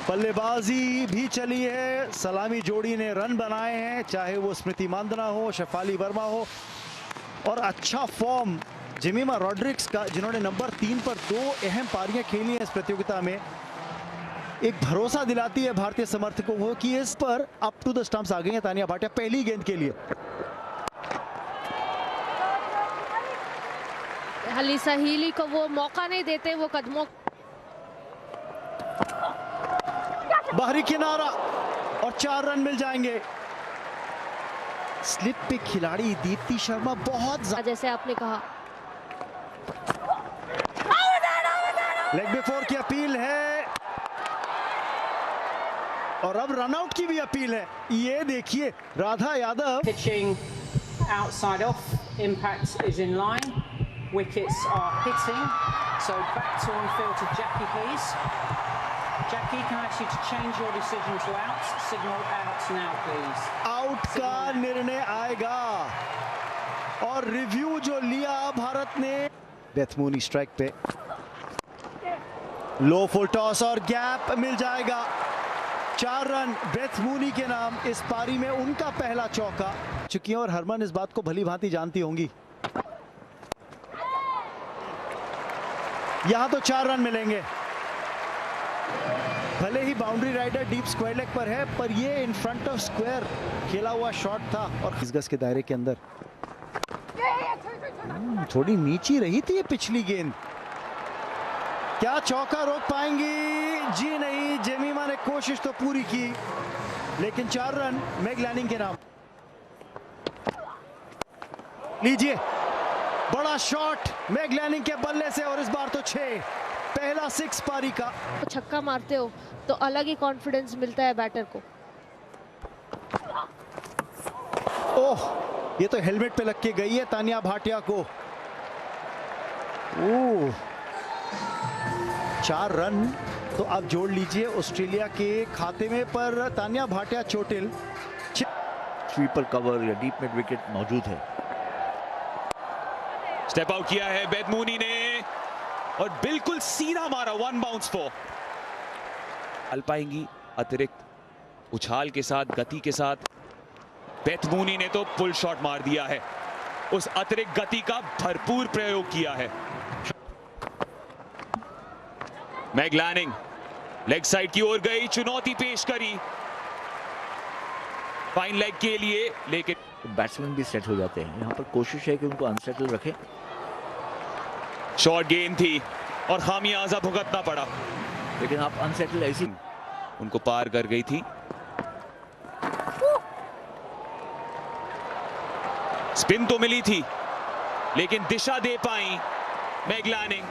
बल्लेबाजी भी चली है, सलामी जोड़ी ने रन बनाए हैं, चाहे वो स्मृति मांदना हो, शेफाली वर्मा हो, और अच्छा फॉर्म जेमिमा रॉड्रिक्स का, जिन्होंने नंबर 3 पर 2 अहम पारियां खेली हैं इस प्रतियोगिता में, एक भरोसा दिलाती है भारतीय समर्थकों को कि इस पर अप टू द स्टंप्स आ गई हैं तानिया भाटिया पहली गेंद के लिए। हलीसा हीली को वो मौका नहीं देते, वो कदमों बाहरी किनारा और 4 रन मिल जाएंगे। स्लिप पे खिलाड़ी दीप्ति शर्मा बहुत जैसे आपने कहा, लेग बिफोर की अपील है और अब रनआउट की भी अपील है। ये देखिए Radha Yadav, pitching outside off, impact is in line, wickets are hitting, so back to on field to Jackie please. Jackie, can I ask you to change your decision to out? Signal out now, please. Out का निर्णय आएगा और review जो लिया भारत ने। Beth Mooney strike पे, लो full toss और gap मिल जाएगा। 4 रन बेथ मूनी के नाम इस पारी में उनका पहला चौका चुकी हैं और हरमन इस बात को भली भांति जानती होंगी। यहां तो 4 रन मिलेंगे, भले ही boundary rider deep square leg पर है, पर ये इन फ्रंट ऑफ स्क्वायर खेला हुआ शॉट था और 20 गज के दायरे के अंदर। थोड़ी नीची रही थी ये पिछली गेंद। क्या चौका रोक पाएंगी? जी नहीं, जेमिमा ने कोशिश तो पूरी की, लेकिन 4 रन मेग लैनिंग के नाम। लीजिए बड़ा शॉट मेग लैनिंग के बल्ले से और इस बार तो 6, पहला 6 पारी का। छक्का मारते हो तो अलग ही कॉन्फिडेंस मिलता है बैटर को। ओह, ये तो हेलमेट पे लग के गई है तानिया भाटिया को। ओह, 4 रन तो आप जोड़ लीजिए ऑस्ट्रेलिया के खाते में, पर तानिया भाटिया चोटिल। स्वीपर कवर या डीप मिड विकेट मौजूद है। स्टेप आउट किया है बेथ मूनी ने और बिल्कुल सीधा मारा, 1 बाउंस 4। चल पाएंगी अतिरिक्त उछाल के साथ, गति के साथ। बेथ मूनी ने तो पुल शॉट मार दिया है, उस अतिरिक्त गति का भरपूर प्रयोग किया है। मैग लैनिंग लेग साइड की ओर गई, चुनौती पेश करी फाइन लेग के लिए, लेकिन बैट्समैन भी सेट हो जाते हैं। यहाँ पर कोशिश है कि उनको अनसेटल रखें। शॉर्ट गेंद थी और खामियाजा भुगतना पड़ा, लेकिन आप अनसेटल ऐसी उनको पार कर गई थी। स्पिन तो मिली थी, लेकिन दिशा दे पाई मैग लैनिंग।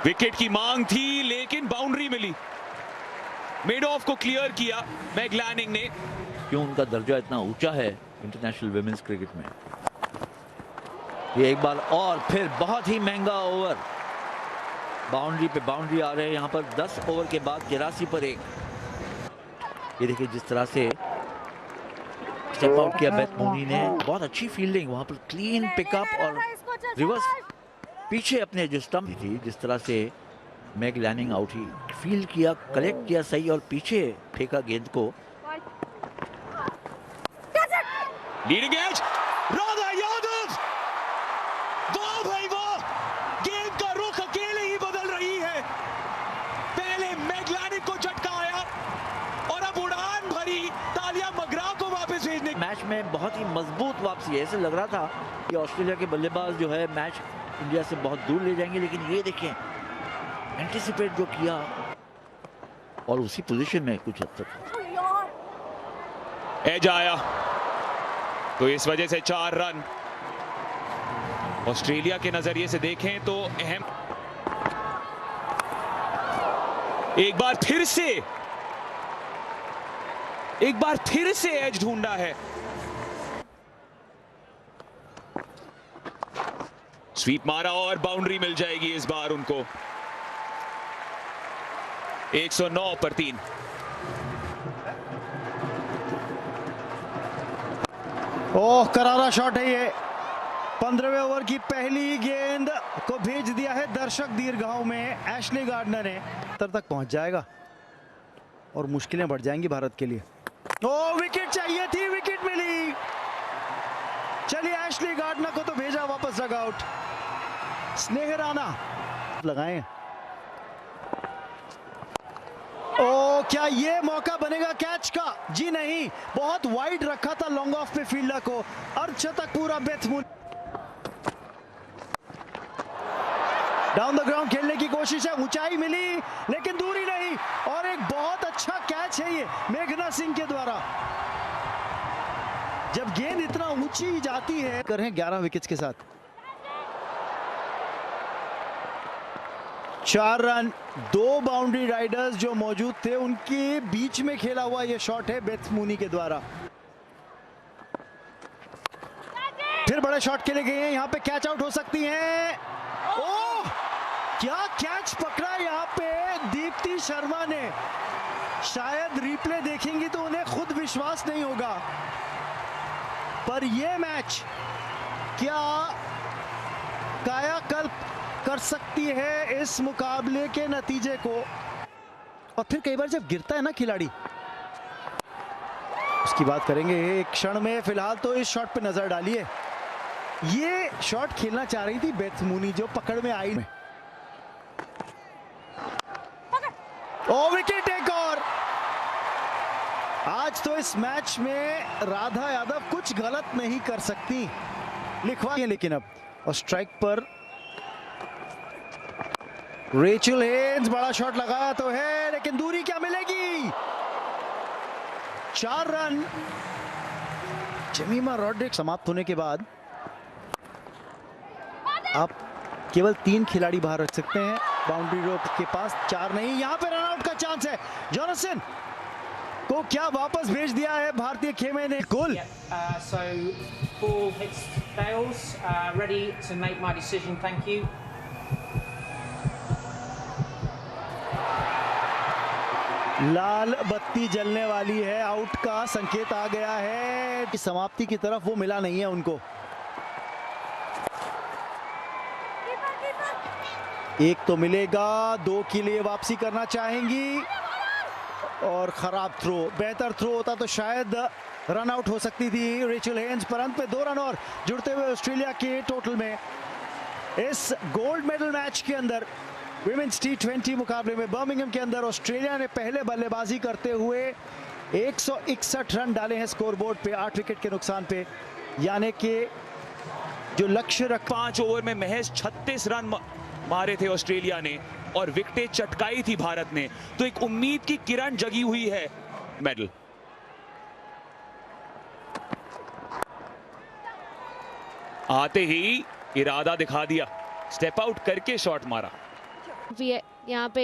विकेट की मांग थी, लेकिन बाउंड्री मिली। मिड ऑफ को क्लियर किया मैग लैनिंग ने। क्यों उनका दर्जा इतना ऊंचा है इंटरनेशनल विमेंस क्रिकेट में। ये एक बार और फिर बहुत ही महंगा ओवर, बाउंड्री पे बाउंड्री आ रहे हैं। यहाँ पर 10 ओवर के बाद 83 पर 1। ये देखिए जिस तरह से स्टेप आउट किया बेथ मूनी ने, बहुत अच्छी फील्डिंग, वहां पर क्लीन पिकअप और रिवर्स पीछे अपने जो स्टंप थी, जिस तरह से मैग लैनिंग आउट ही फील्ड किया, कलेक्ट किया सही और पीछे फेंका गेंद को। लीडिंग एज राधा यादव, वाह भाई वाह, गेंद का रुख अकेले ही बदल रही है। पहले मैग लैनिंग को झटका आया और अब उड़ान भरी तालियां मगरा को वापस भेजने। मैच में बहुत ही मजबूत वापसी है। ऐसे लग रहा था कि ऑस्ट्रेलिया के बल्लेबाज जो है मैच इंडिया से बहुत दूर ले जाएंगे, लेकिन ये देखें एंटिसिपेट जो किया और उसी पोजीशन में कुछ हद तक एज आया, तो इस वजह से 4 रन ऑस्ट्रेलिया के नजरिए से देखें तो अहम। एक बार फिर से एज ढूंढा है। स्वीप मारा और बाउंड्री मिल जाएगी इस बार उनको। 109 पर 3। ओह, करारा शॉट है ये। 15वें ओवर की पहली गेंद को भेज दिया है दर्शक दीर्घाओं में। एशली गार्डनर ने तक पहुंच जाएगा और मुश्किलें बढ़ जाएंगी भारत के लिए। ओ विकेट चाहिए थी, विकेट मिली। चलिए एशली गार्डनर को तो भेजा वापस डगआउट। स्नेह राणा लगाएं। ओ क्या ये मौका बनेगा कैच का? जी नहीं, बहुत वाइड रखा था लॉन्ग ऑफ पे फील्डर को। अर्धशतक पूरा Beth Mooney. Down the ground खेलने की कोशिश है, ऊंचाई मिली लेकिन दूरी नहीं, और एक बहुत अच्छा कैच है ये मेघना सिंह के द्वारा। जब गेंद इतना ऊंची जाती है, कर रहे 11 विकेट्स के साथ 4 रन। 2 बाउंड्री राइडर्स जो मौजूद थे उनके बीच में खेला हुआ ये शॉट है बेथ मूनी के द्वारा। फिर बड़े शॉट खेले गए हैं, यहां पे कैच आउट हो सकती हैं। ओह क्या कैच पकड़ा यहाँ पे दीप्ति शर्मा ने। शायद रिप्ले देखेंगी तो उन्हें खुद विश्वास नहीं होगा, पर यह मैच क्या कायाकल्प कर सकती है इस मुकाबले के नतीजे को। और फिर कई बार जब गिरता है ना खिलाड़ी, उसकी बात करेंगे एक क्षण में। फिलहाल तो इस शॉट पे नजर डालिए। ये शॉट खेलना चाह रही थी बेथ मूनी जो पकड़ में आई। ओ विकेट एक और। आज तो इस मैच में राधा यादव कुछ गलत नहीं कर सकती, लिखवा है लेकिन अब। और स्ट्राइक पर रेचल हेन्स, बड़ा शॉट लगाया तो है लेकिन दूरी क्या मिलेगी। 4 रन। जेमिमा रॉड्रिक्स समाप्त होने के बाद आप केवल 3 खिलाड़ी बाहर रख सकते हैं बाउंड्री रोप के पास, 4 नहीं। यहां पे रन आउट का चांस है। जॉनसन को क्या वापस भेज दिया है भारतीय खेमे ने। गोल। So ball hits Bales, ready to make my decision, thank you. लाल बत्ती जलने वाली है, आउट का संकेत आ गया है। समाप्ति की तरफ वो मिला नहीं है उनको। एक तो मिलेगा, 2 के लिए वापसी करना चाहेंगी और खराब थ्रो। बेहतर थ्रो होता तो शायद रन आउट हो सकती थी रेचल हेन्स, पर अंत में 2 रन और जुड़ते हुए ऑस्ट्रेलिया के टोटल में इस गोल्ड मेडल मैच के अंदर विमेंस T20 मुकाबले में बर्मिंघम के अंदर ऑस्ट्रेलिया ने पहले बल्लेबाजी करते हुए 161 रन डाले हैं स्कोरबोर्ड पे 8 विकेट के नुकसान पे। यानी कि जो लक्ष्य 5 ओवर में महज 36 रन मारे थे ऑस्ट्रेलिया ने और विकेटें चटकाई थी भारत ने, तो एक उम्मीद की किरण जगी हुई है। मेडल आते ही इरादा दिखा दिया, स्टेप आउट करके शॉट मारा। यहाँ पे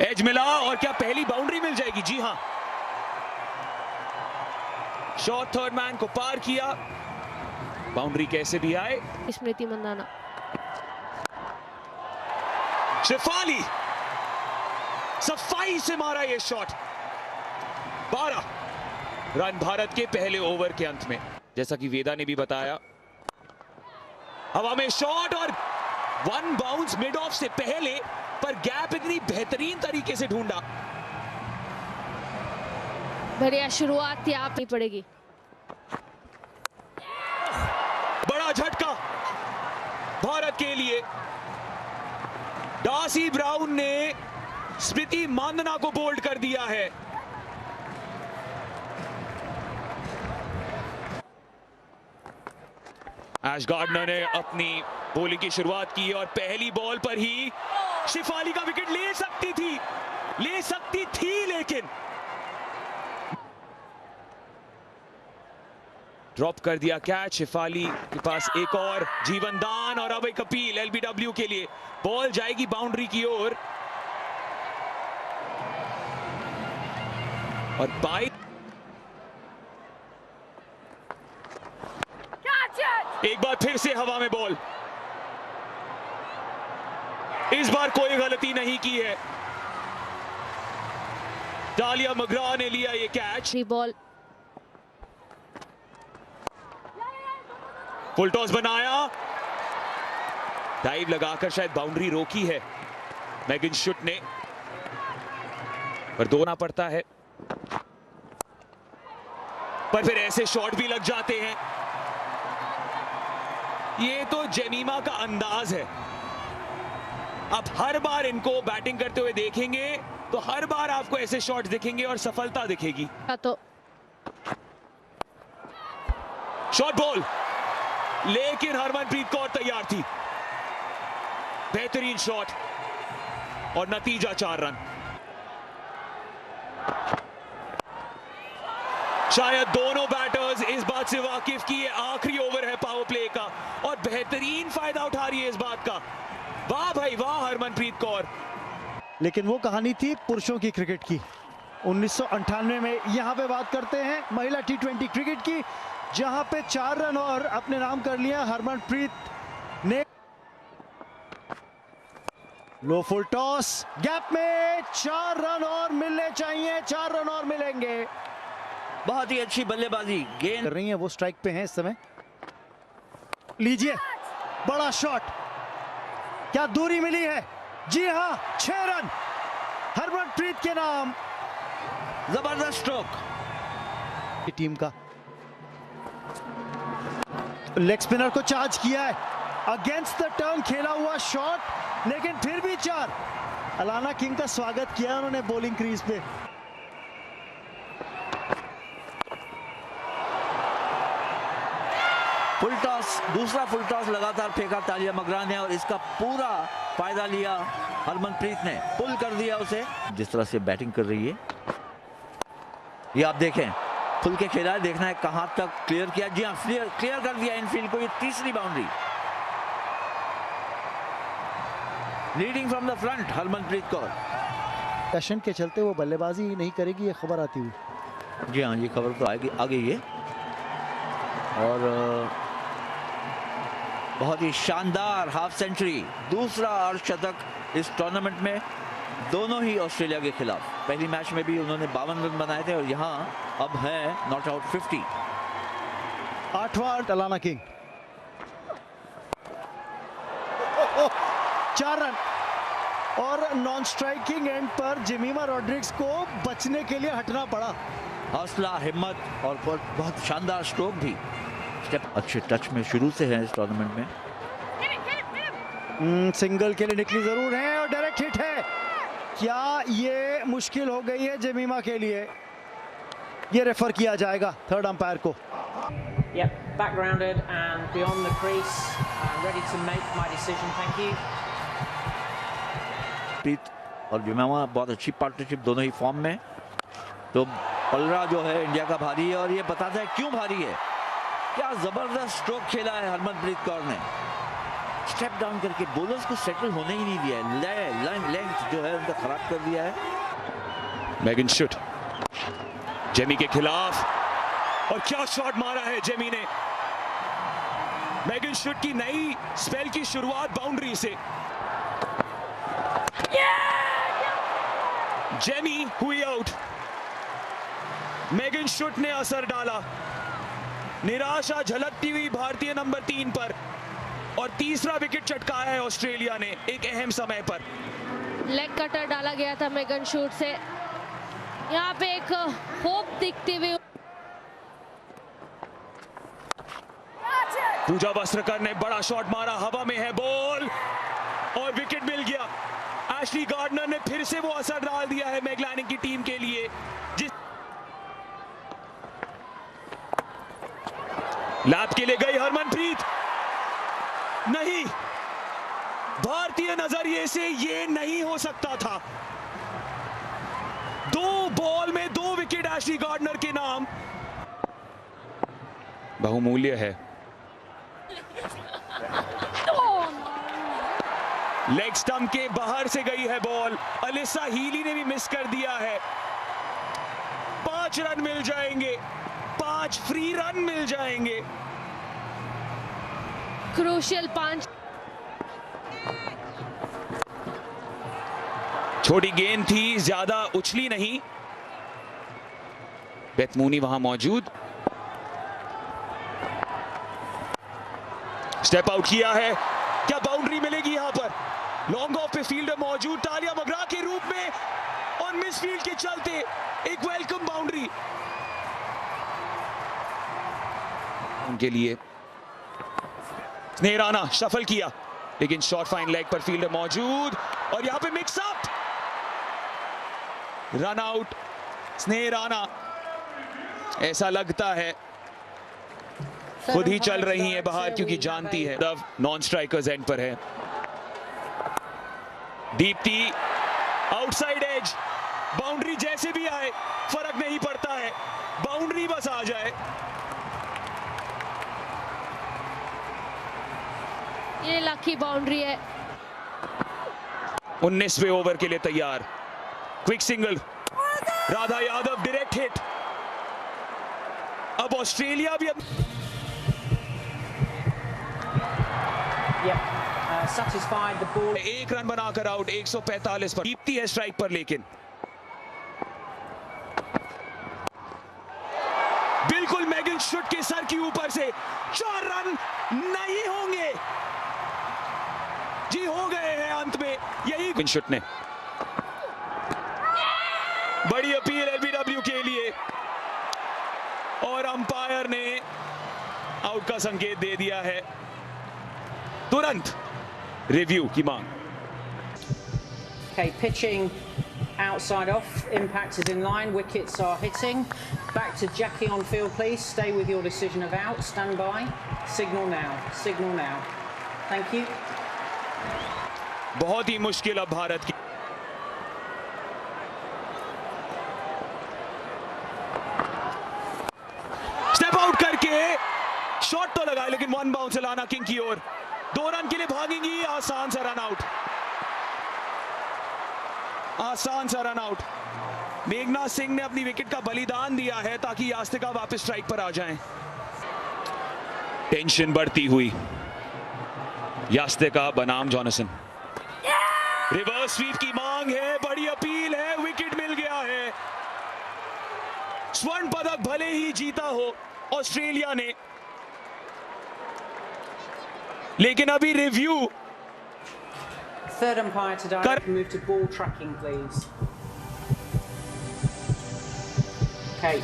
एज मिला और क्या पहली बाउंड्री मिल जाएगी? जी हां, शॉट थर्ड मैन को पार किया। बाउंड्री कैसे भी आए, स्मृति मंदाना। शेफाली सफाई से मारा ये शॉट। 12 रन भारत के पहले ओवर के अंत में। जैसा कि वेदा ने भी बताया, हवा में शॉट और 1 बाउंस मिड ऑफ से पहले, पर गैप इतनी बेहतरीन तरीके से ढूंढा। बढ़िया शुरुआत थी, आप नहीं पड़ेगी। बड़ा झटका भारत के लिए। डार्सी ब्राउन ने स्मृति मांदना को बोल्ड कर दिया है। एश गार्डनर ने अपनी बॉलिंग की शुरुआत की और पहली बॉल पर ही शेफाली का विकेट ले सकती थी, लेकिन ड्रॉप कर दिया कैच। शेफाली के पास एक और जीवन दान और अब एक अपील एलबीडब्ल्यू के लिए। बॉल जाएगी बाउंड्री की ओर और बाई एक बार फिर से हवा में बॉल। इस बार कोई गलती नहीं की है। डालिया मगरा ने लिया ये कैच। बॉल फुल टॉस बनाया, डाइव लगाकर शायद बाउंड्री रोकी है मेगन शुट ने, पर दोना पड़ता है, पर फिर ऐसे शॉट भी लग जाते हैं। ये तो जेमिमा का अंदाज है। अब हर बार इनको बैटिंग करते हुए देखेंगे तो हर बार आपको ऐसे शॉट्स दिखेंगे और सफलता दिखेगी। तो शॉट बॉल, लेकिन हरमनप्रीत कौर तैयार थी। बेहतरीन शॉट और नतीजा 4 रन। शायद दोनों बैटर्स इस बात से वाकिफ की ये आखिरी ओवर है पावर प्ले का, और बेहतरीन फायदा उठा रही है इस बात का। वाह भाई वाह हरमनप्रीत कौर। लेकिन वो कहानी थी पुरुषों की क्रिकेट की 1998 में। यहां पे बात करते हैं महिला T20 क्रिकेट की, जहां पे 4 रन और अपने नाम कर लिया हरमनप्रीत ने। लो फुल टॉस, गैप में 4 रन और मिलने चाहिए, 4 रन और मिलेंगे। बहुत ही अच्छी बल्लेबाजी, गेंद कर रही है, वो स्ट्राइक पे हैं इस समय। लीजिए बड़ा शॉट, क्या दूरी मिली है? जी हां, 6 रन हरमनप्रीत के नाम। जबरदस्त स्ट्रोक टीम का लेग स्पिनर को चार्ज किया है, अगेंस्ट द टर्न खेला हुआ शॉट, लेकिन फिर भी 4। अलाना किंग का स्वागत किया उन्होंने बॉलिंग क्रीज पे। फुल टॉस, दूसरा फुल टॉस लगातार फेंका तालिया मगरा ने, और इसका पूरा फायदा लिया हरमनप्रीत ने, पुल कर दिया उसे। जिस तरह से बैटिंग कर रही है, ये आप देखें, खुल के खेला है, देखना है कहां तक क्लियर किया। जी हाँ, क्लियर कर दिया इनफील्ड को। ये तीसरी boundary, leading from the front Harmanpreet Kaur. Session के चलते वो बल्लेबाजी नहीं करेगी, ये खबर आती हुई। जी हाँ, ये खबर तो आ गई है, और बहुत ही शानदार हाफ सेंचुरी, दूसरा अर्धशतक इस टूर्नामेंट में, दोनों ही ऑस्ट्रेलिया के खिलाफ। पहली मैच में भी उन्होंने 52 रन बनाए थे, और यहाँ अब है नॉट आउट 50। 8वां अलाना किंग, 4 रन, और नॉन स्ट्राइकिंग एंड पर जेमिमा रॉड्रिग्स को बचने के लिए हटना पड़ा। हौसला, हिम्मत और बहुत शानदार स्ट्रोक भी। स्टेप अच्छे टच में शुरू से है इस टूर्नामेंट में। सिंगल के लिए निकली जरूर है, और डायरेक्ट हिट है। क्या ये मुश्किल हो गई है जेमिमा के लिए? ये रेफर किया जाएगा थर्ड अंपायर को। Yep, backgrounded and beyond the crease, and ready to make my decision. Thank you. प्रीत और जेमिमा बहुत अच्छी पार्टनरशिप, दोनों ही फॉर्म में। तो पलड़ा जो है इंडिया का भारी है, और ये बताता है क्यों भारी है। क्या जबरदस्त स्ट्रोक खेला है हरमनप्रीत कौर ने, स्टेप डाउन करके बॉलर्स को सेटल होने ही नहीं दिया है, लेंथ जो है उनका खराब कर दिया है। मेगन शुट जेमी के खिलाफ, और क्या शॉट मारा है जेमी ने। मेगन शुट की नई स्पेल की शुरुआत बाउंड्री से। जेमी हुई आउट, मेगन शुट ने असर डाला। निराशा झलकती हुई भारतीय नंबर 3 पर, और तीसरा विकेट चटकाया है ऑस्ट्रेलिया ने एक अहम समय पर। लेग कटर डाला गया था मेगन शूट से, यहाँ पे एक होप दिखती हुई। पूजा वस्त्रकर ने बड़ा शॉट मारा, हवा में है बॉल, और विकेट मिल गया। एशली गार्डनर ने फिर से वो असर डाल दिया है मैग लैनिंग की टीम के लिए। जिस लैप के लिए गई हरमनप्रीत, नहीं, भारतीय नजरिए से ये नहीं हो सकता था। 2 बॉल में 2 विकेट एशली गार्डनर के नाम, बहुमूल्य है। लेग स्टंप के बाहर से गई है बॉल, अलिसा हीली ने भी मिस कर दिया है। 5 रन मिल जाएंगे, 5 फ्री रन मिल जाएंगे। क्रूशियल 5। छोटी गेंद थी, ज्यादा उछली नहीं। बेथ मूनी वहां मौजूद, स्टेप आउट किया है, क्या बाउंड्री मिलेगी यहां पर? लॉन्ग ऑफ पे फील्डर मौजूद, तालिया मगरा के रूप में, और मिस फील्ड के चलते एक वेलकम बाउंड्री उनके लिए। स्नेह राणा शफल किया, लेकिन शॉर्ट फाइन लेग पर फील्डर मौजूद, और यहां पे मिक्स अप, रन आउट स्नेह राणा। ऐसा लगता है खुद ही चल रही है बाहर, क्योंकि जानती है नॉन स्ट्राइकर्स एंड पर है। दीप्ति आउटसाइड एज, बाउंड्री जैसे भी आए फर्क नहीं पड़ता है, बाउंड्री बस आ जाए। ये लकी बाउंड्री है। 19वें ओवर के लिए तैयार, quick single, Radha Yadav direct hit. अब ऑस्ट्रेलिया भी satisfied the ball. एक रन बनाकर आउट 145 पर। दीप्ति है स्ट्राइक पर, लेकिन बिल्कुल मेगन शुट के सर के ऊपर से 4 रन नहीं होंगे जी, हो गए हैं अंत में। यही विंशुट ने बड़ी अपील एलबीडब्ल्यू के लिए, और अंपायर ने आउट का संकेत दे दिया है। तुरंत रिव्यू की मांग। Okay, pitching outside off, impact is in line, wickets are hitting. Back to Jackie on field, please. Stay with your decision of out, stand by. Signal now, signal now. Thank you. बहुत ही मुश्किल अब भारत की। Step out करके shot तो लगा, लेकिन 1 bounce लाना king की ओर। 2 रन के लिए भागेंगी, आसान सा रन आउट, आसान सा रन आउट। मेघना सिंह ने अपनी विकेट का बलिदान दिया है ताकि यास्तिका वापस स्ट्राइक पर आ जाएं। टेंशन बढ़ती हुई यास्तिका बनाम जॉनसन, रिवर्स स्वीप की मांग है, बड़ी अपील है, विकेट मिल गया है। स्वर्ण पदक भले ही जीता हो ऑस्ट्रेलिया ने, लेकिन अभी review. Third umpire to direct, move to ball tracking, please. Okay,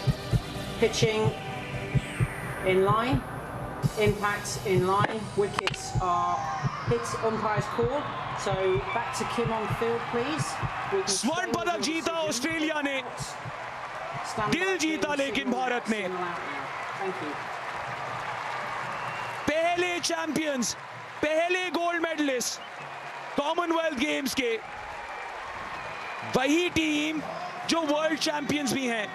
pitching in line, impacts in line, wickets are hit, umpire's call. So back to Kim on field, please. स्वर्ण पदक जीता ऑस्ट्रेलिया ने, दिल जीता लेकिन भारत ने। Thank you. पहले champions, पहले गोल्ड मेडलिस्ट कॉमनवेल्थ गेम्स के, वही टीम जो वर्ल्ड चैंपियंस भी हैं।